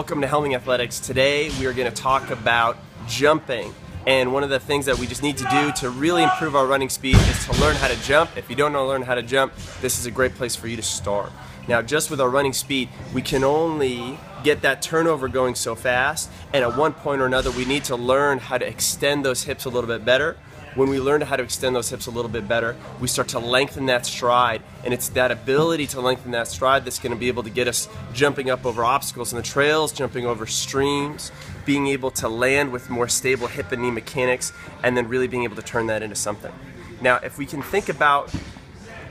Welcome to Helming Athletics. Today we are going to talk about jumping. And one of the things that we just need to do to really improve our running speed is to learn how to jump. If you don't know learn how to jump, this is a great place for you to start. Now, just with our running speed, we can only get that turnover going so fast, and at one point or another we need to learn how to extend those hips a little bit better. When we learn how to extend those hips a little bit better, we start to lengthen that stride, and it's that ability to lengthen that stride that's going to be able to get us jumping up over obstacles in the trails, jumping over streams, being able to land with more stable hip and knee mechanics, and then really being able to turn that into something. Now, if we can think about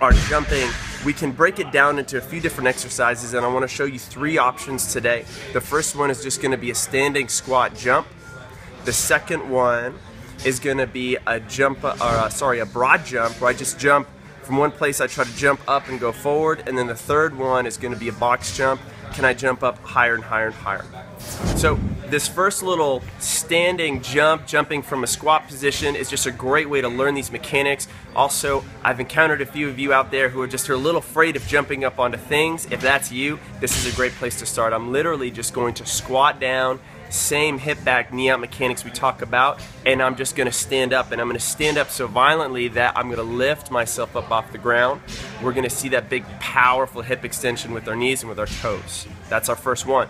our jumping, we can break it down into a few different exercises, and I want to show you 3 options today. The first one is just going to be a standing squat jump. The second one is going to be a broad jump, where I just jump from one place. I try to jump up and go forward. And then the third one is going to be a box jump. Can I jump up higher and higher and higher? So this first little standing jump, jumping from a squat position, is just a great way to learn these mechanics. Also, I've encountered a few of you out there who are just a little afraid of jumping up onto things. If that's you, this is a great place to start. I'm literally just going to squat down, same hip back, knee out mechanics we talk about, and I'm just going to stand up, and I'm going to stand up so violently that I'm going to lift myself up off the ground. We're going to see that big powerful hip extension with our knees and with our toes. That's our first one.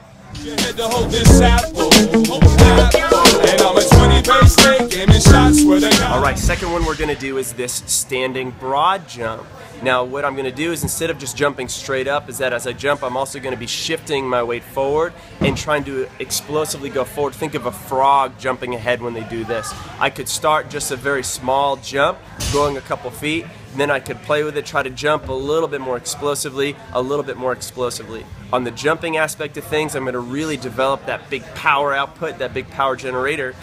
Alright, second one we're going to do is this standing broad jump. Now what I'm going to do is, instead of just jumping straight up, is that as I jump I'm also going to be shifting my weight forward and trying to explosively go forward. Think of a frog jumping ahead when they do this. I could start just a very small jump, going a couple feet, and then I could play with it, try to jump a little bit more explosively, a little bit more explosively. On the jumping aspect of things, I'm going to really develop that big power output, that big power generator.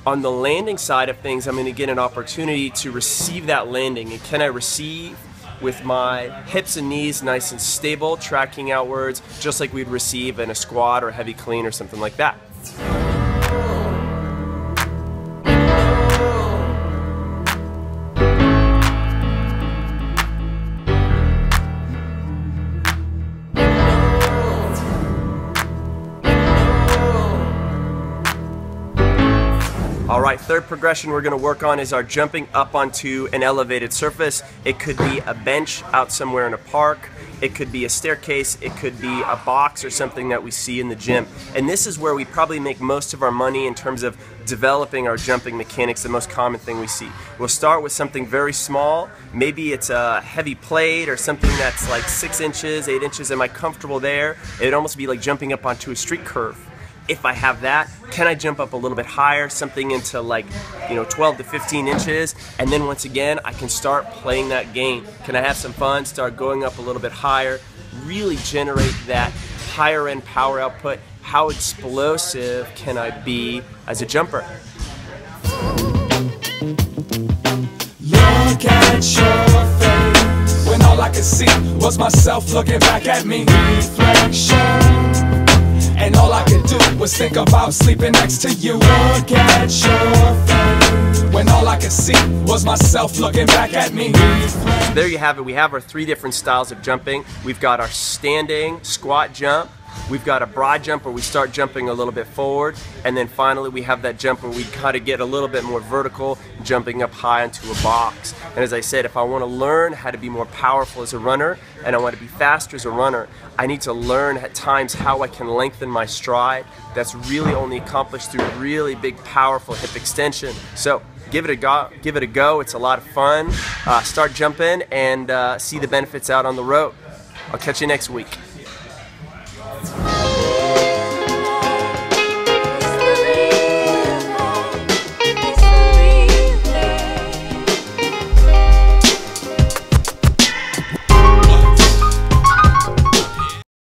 On the landing side of things, I'm going to get an opportunity to receive that landing. And can I receive with my hips and knees nice and stable, tracking outwards, just like we'd receive in a squat or a heavy clean or something like that. Alright, third progression we're going to work on is our jumping up onto an elevated surface. It could be a bench out somewhere in a park, it could be a staircase, it could be a box or something that we see in the gym. And this is where we probably make most of our money in terms of developing our jumping mechanics, the most common thing we see. We'll start with something very small. Maybe it's a heavy plate or something that's like 6 inches, 8 inches. Am I comfortable there? It'd almost be like jumping up onto a street curve. If I have that, can I jump up a little bit higher, something into like 12 to 15 inches, and then once again I can start playing that game. Can I have some fun, start going up a little bit higher, really generate that higher end power output? How explosive can I be as a jumper? Look at your face when all I could see was myself looking back at me. Reflection. And all I could do was think about sleeping next to you. Look at your face when all I could see was myself looking back at me. So there you have it. We have our 3 different styles of jumping. We've got our standing squat jump. We've got a broad jump where we start jumping a little bit forward, and then finally we have that jump where we kind of get a little bit more vertical, jumping up high into a box. And as I said, if I want to learn how to be more powerful as a runner and I want to be faster as a runner, I need to learn at times how I can lengthen my stride. That's really only accomplished through really big, powerful hip extension. So give it a go. It's a lot of fun. Start jumping and see the benefits out on the road. I'll catch you next week.